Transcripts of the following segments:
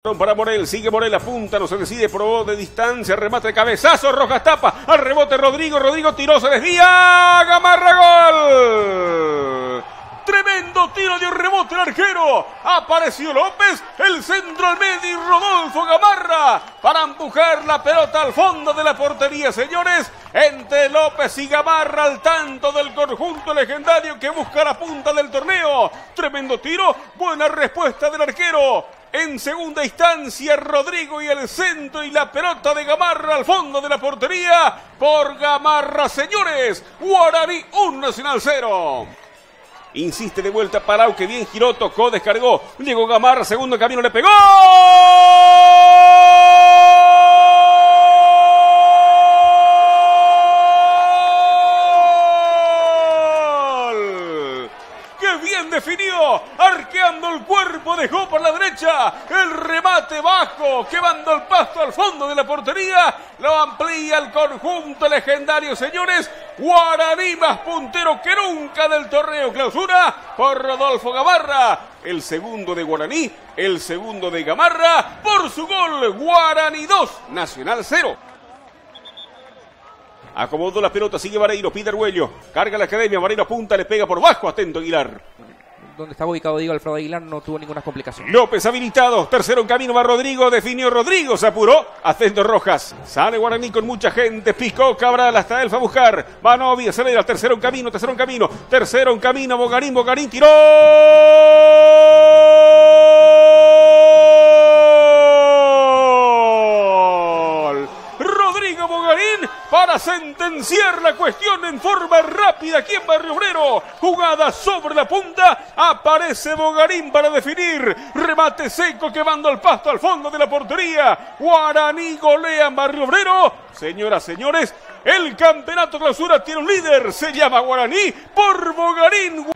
Para Morel, sigue Morel, apunta, no se decide, probó de distancia, remate de cabezazo, Rojas tapa, al rebote Rodrigo tiró, se desvía, Gamarra, gol. Tremendo tiro de un rebote el arquero, apareció López, el centro al medio y Rodolfo Gamarra para empujar la pelota al fondo de la portería, señores, entre López y Gamarra al tanto del conjunto legendario que busca la punta del torneo. Tremendo tiro, buena respuesta del arquero. En segunda instancia, Rodrigo y el centro y la pelota de Gamarra al fondo de la portería. Por Gamarra, señores. Guaraní 1, Nacional 0. Insiste de vuelta Palau, que bien giró, tocó, descargó. Llegó Gamarra, segundo camino, le pegó. Bien definió, arqueando el cuerpo, dejó por la derecha, el remate bajo, quemando el pasto al fondo de la portería, lo amplía el conjunto legendario, señores. Guaraní más puntero que nunca del torneo clausura por Rodolfo Gamarra. El segundo de Guaraní, el segundo de Gamarra, por su gol. Guaraní 2, Nacional 0. Acomodó la pelota, sigue Vareiro, pide Arguello, carga la academia, Vareiro apunta, le pega por bajo, atento Aguilar. Donde estaba ubicado Diego Alfredo Aguilar no tuvo ninguna complicación. López habilitado, tercero en camino va Rodrigo, definió Rodrigo, se apuró, atento Rojas. Sale Guaraní con mucha gente, picó Cabral, hasta él fue a buscar. Va Novi, acelera, tercero en camino, Bogarín tiró. Para sentenciar la cuestión en forma rápida aquí en Barrio Obrero. Jugada sobre la punta. Aparece Bogarín para definir. Remate seco quemando el pasto al fondo de la portería. Guaraní golea en Barrio Obrero. Señoras, señores, el campeonato clausura tiene un líder. Se llama Guaraní por Bogarín.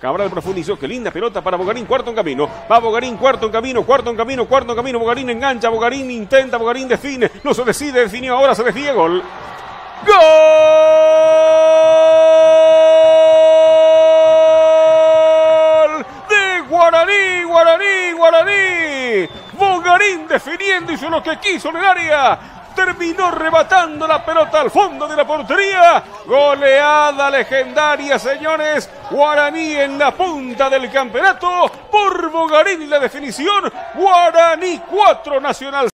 Cabral profundizó, qué linda pelota para Bogarín, cuarto en camino. Va Bogarín, cuarto en camino. Bogarín engancha, Bogarín intenta, Bogarín define. No se decide, definió, ahora se define, gol. ¡Gol de Guaraní! Bogarín definiendo, hizo lo que quiso en el área. Terminó rematando la pelota al fondo de la portería. Goleada legendaria, señores. Guaraní en la punta del campeonato. Por Bogarín y la definición. Guaraní 4, Nacional